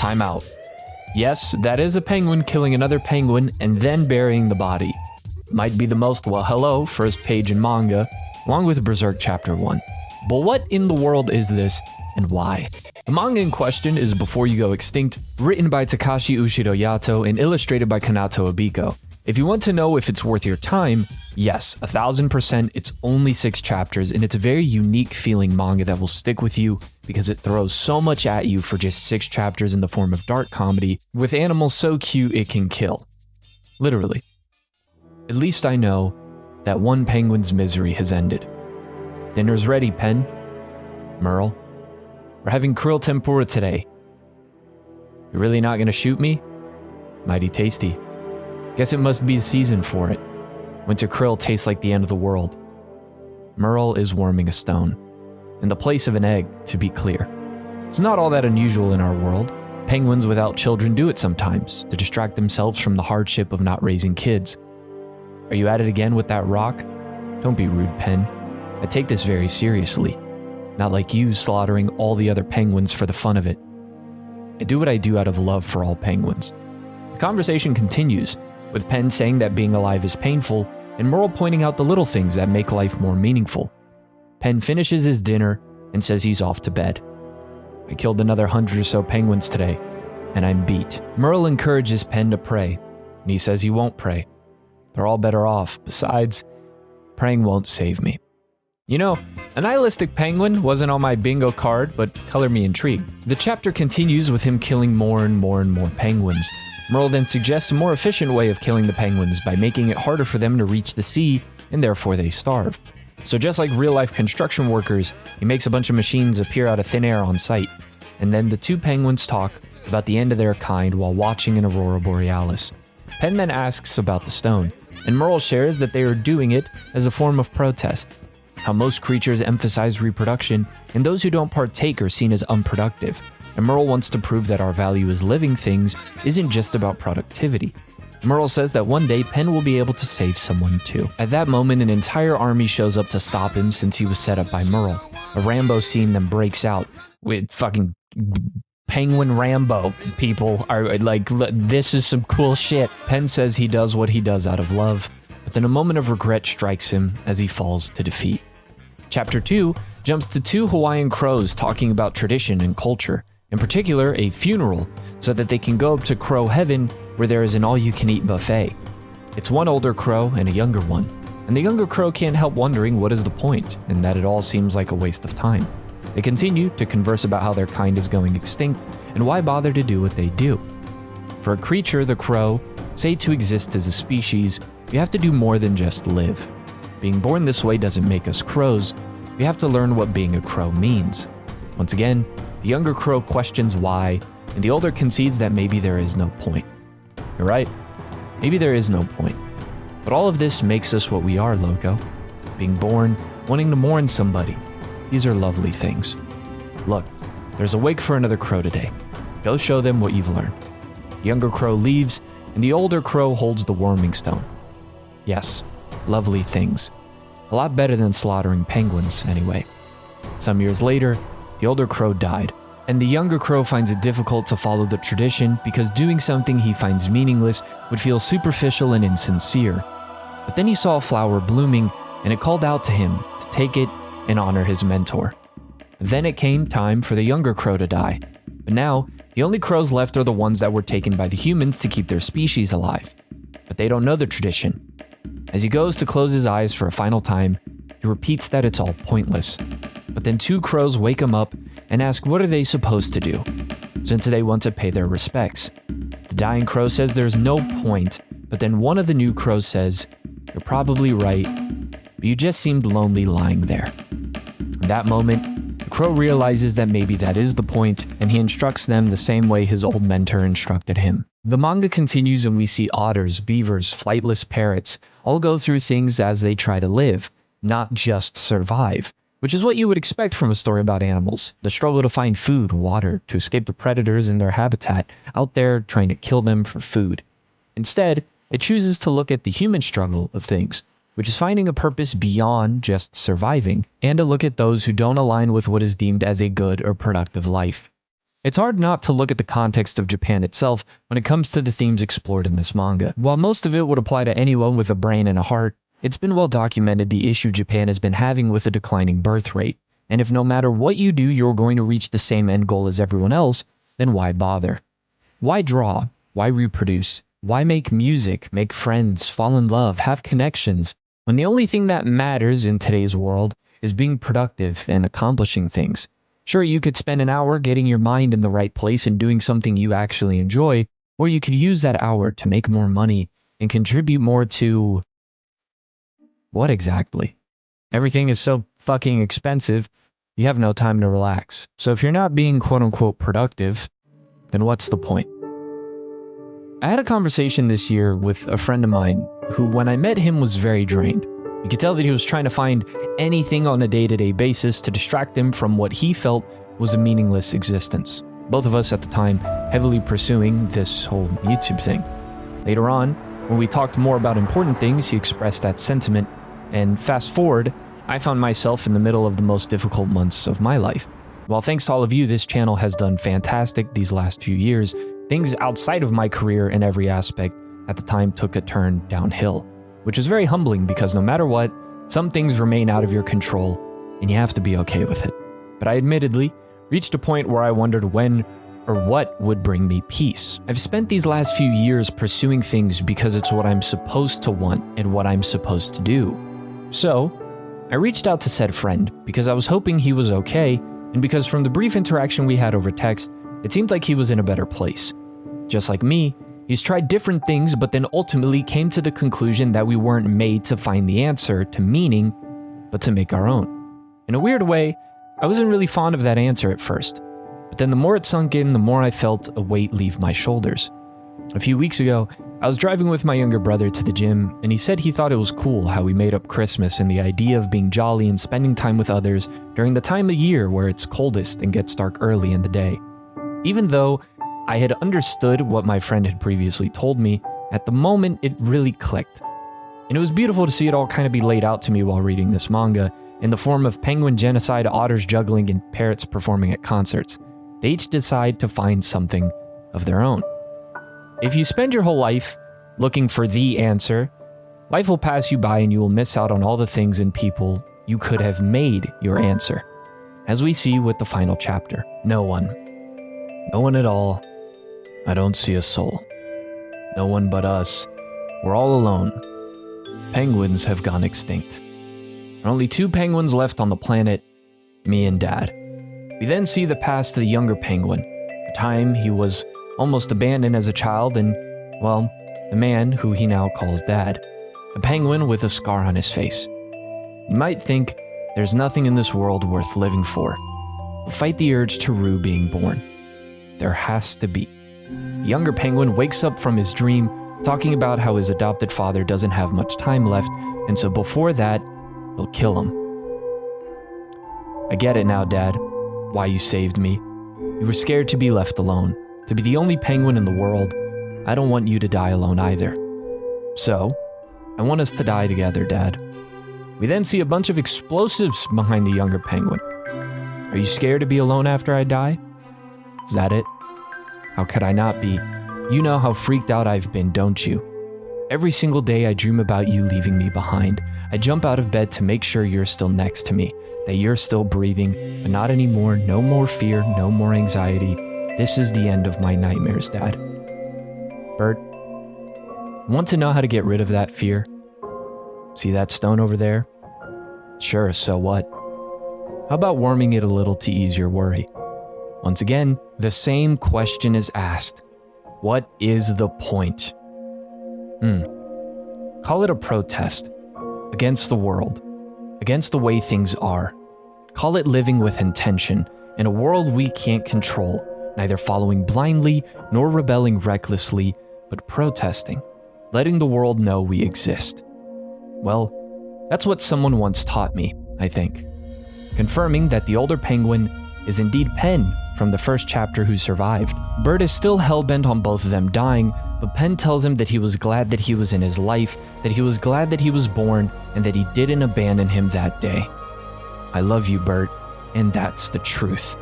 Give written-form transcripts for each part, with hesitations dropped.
Time out. Yes, that is a penguin killing another penguin and then burying the body. Might be the most, well, hello, first page in manga, along with Berserk Chapter 1. But what in the world is this, and why? The manga in question is Before You Go Extinct, written by Takashi Ushiro Yato and illustrated by Kanato Abiko. If you want to know if it's worth your time, yes, 1000%, it's only 6 chapters, and it's a very unique feeling manga that will stick with you because it throws so much at you for just 6 chapters in the form of dark comedy, with animals so cute it can kill. Literally. At least I know that one penguin's misery has ended. Dinner's ready, Pen. Merle. We're having krill tempura today. You're really not gonna shoot me? Mighty tasty. Guess it must be the season for it. Winter krill tastes like the end of the world. Merle is warming a stone. In the place of an egg, to be clear. It's not all that unusual in our world. Penguins without children do it sometimes, to distract themselves from the hardship of not raising kids. Are you at it again with that rock? Don't be rude, Pen. I take this very seriously. Not like you slaughtering all the other penguins for the fun of it. I do what I do out of love for all penguins. The conversation continues, with Pen saying that being alive is painful, and Merle pointing out the little things that make life more meaningful. Pen finishes his dinner and says he's off to bed. I killed another 100 or so penguins today, and I'm beat. Merle encourages Pen to pray, and he says he won't pray. They're all better off. Besides, praying won't save me. You know, a nihilistic penguin wasn't on my bingo card, but color me intrigued. The chapter continues with him killing more and more and more penguins. Merle then suggests a more efficient way of killing the penguins by making it harder for them to reach the sea, and therefore they starve. So just like real-life construction workers, he makes a bunch of machines appear out of thin air on site, and then the 2 penguins talk about the end of their kind while watching an aurora borealis. Pen then asks about the stone, and Merle shares that they are doing it as a form of protest. How most creatures emphasize reproduction, and those who don't partake are seen as unproductive. And Merle wants to prove that our value as living things isn't just about productivity. Merle says that one day Pen will be able to save someone too. At that moment, an entire army shows up to stop him since he was set up by Merle. A Rambo scene then breaks out with fucking Penguin Rambo. People are like, this is some cool shit. Pen says he does what he does out of love, but then a moment of regret strikes him as he falls to defeat. Chapter 2 jumps to 2 Hawaiian crows talking about tradition and culture, in particular a funeral, so that they can go up to crow heaven where there is an all-you-can-eat buffet. It's one older crow and a younger one, and the younger crow can't help wondering what is the point, and that it all seems like a waste of time. They continue to converse about how their kind is going extinct, and why bother to do what they do. For a creature, the crow, say to exist as a species, we have to do more than just live. Being born this way doesn't make us crows. We have to learn what being a crow means. Once again, the younger crow questions why, and the older concedes that maybe there is no point. You're right, maybe there is no point. But all of this makes us what we are, Loco. Being born, wanting to mourn somebody. These are lovely things. Look, there's a wake for another crow today. Go show them what you've learned. The younger crow leaves, and the older crow holds the warming stone. Yes, lovely things. A lot better than slaughtering penguins, anyway. Some years later, the older crow died, and the younger crow finds it difficult to follow the tradition because doing something he finds meaningless would feel superficial and insincere. But then he saw a flower blooming, and it called out to him to take it and honor his mentor. Then it came time for the younger crow to die. But now, the only crows left are the ones that were taken by the humans to keep their species alive. But they don't know the tradition. As he goes to close his eyes for a final time, he repeats that it's all pointless. But then 2 crows wake him up and ask what are they supposed to do, since they want to pay their respects. The dying crow says there's no point, but then one of the new crows says, you're probably right, but you just seemed lonely lying there. In that moment, the crow realizes that maybe that is the point, and he instructs them the same way his old mentor instructed him. The manga continues and we see otters, beavers, flightless parrots all go through things as they try to live, not just survive, which is what you would expect from a story about animals. The struggle to find food, water, to escape the predators in their habitat, out there trying to kill them for food. Instead, it chooses to look at the human struggle of things, which is finding a purpose beyond just surviving, and to look at those who don't align with what is deemed as a good or productive life. It's hard not to look at the context of Japan itself when it comes to the themes explored in this manga. While most of it would apply to anyone with a brain and a heart, it's been well documented the issue Japan has been having with a declining birth rate. And if no matter what you do, you're going to reach the same end goal as everyone else, then why bother? Why draw? Why reproduce? Why make music, make friends, fall in love, have connections, when the only thing that matters in today's world is being productive and accomplishing things? Sure, you could spend an hour getting your mind in the right place and doing something you actually enjoy, or you could use that hour to make more money and contribute more to... what exactly? Everything is so fucking expensive, you have no time to relax. So if you're not being quote-unquote productive, then what's the point? I had a conversation this year with a friend of mine who, when I met him, was very drained. You could tell that he was trying to find anything on a day-to-day basis to distract him from what he felt was a meaningless existence. Both of us at the time heavily pursuing this whole YouTube thing. Later on, when we talked more about important things, he expressed that sentiment, and fast forward, I found myself in the middle of the most difficult months of my life. While thanks to all of you, this channel has done fantastic these last few years, things outside of my career in every aspect at the time took a turn downhill, which is very humbling because no matter what, some things remain out of your control and you have to be okay with it. But I admittedly reached a point where I wondered when or what would bring me peace. I've spent these last few years pursuing things because it's what I'm supposed to want and what I'm supposed to do. So, I reached out to said friend because I was hoping he was okay, and because from the brief interaction we had over text, it seemed like he was in a better place. Just like me, he's tried different things but then ultimately came to the conclusion that we weren't made to find the answer to meaning, but to make our own. In a weird way, I wasn't really fond of that answer at first, but then the more it sunk in, the more I felt a weight leave my shoulders. A few weeks ago, I was driving with my younger brother to the gym, and he said he thought it was cool how we made up Christmas and the idea of being jolly and spending time with others during the time of year where it's coldest and gets dark early in the day. Even though I had understood what my friend had previously told me, at the moment it really clicked. And it was beautiful to see it all kind of be laid out to me while reading this manga, in the form of penguin genocide, otters juggling, and parrots performing at concerts. They each decide to find something of their own. If you spend your whole life looking for the answer, life will pass you by and you will miss out on all the things and people you could have made your answer. As we see with the final chapter. No one. No one at all. I don't see a soul. No one but us. We're all alone. Penguins have gone extinct. There are only 2 penguins left on the planet, me and Dad. We then see the past of the younger penguin, the time he was almost abandoned as a child, and, well, the man who he now calls Dad. A penguin with a scar on his face. You might think there's nothing in this world worth living for, but fight the urge to rue being born. There has to be. The younger penguin wakes up from his dream, talking about how his adopted father doesn't have much time left, and so before that, he'll kill him. I get it now, Dad. Why you saved me. You were scared to be left alone, to be the only penguin in the world. I don't want you to die alone either. So, I want us to die together, Dad. We then see a bunch of explosives behind the younger penguin. Are you scared to be alone after I die? Is that it? How could I not be? You know how freaked out I've been, don't you? Every single day I dream about you leaving me behind. I jump out of bed to make sure you're still next to me, that you're still breathing, but not anymore. No more fear, no more anxiety. This is the end of my nightmares, Dad. Bert, want to know how to get rid of that fear? See that stone over there? Sure, so what? How about warming it a little to ease your worry? Once again, the same question is asked. What is the point? Call it a protest. Against the world. Against the way things are. Call it living with intention in a world we can't control, neither following blindly nor rebelling recklessly, but protesting, letting the world know we exist. Well, that's what someone once taught me, I think. Confirming that the older penguin is indeed Pen from the first chapter who survived. Bert is still hell-bent on both of them dying, but Pen tells him that he was glad that he was in his life, that he was glad that he was born, and that he didn't abandon him that day. I love you, Bert, and that's the truth.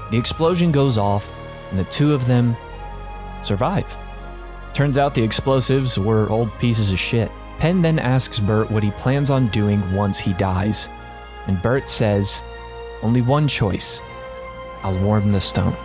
The explosion goes off, and the two of them survive. Turns out the explosives were old pieces of shit. Penn then asks Bert what he plans on doing once he dies, and Bert says, "Only one choice. I'll warm the stone."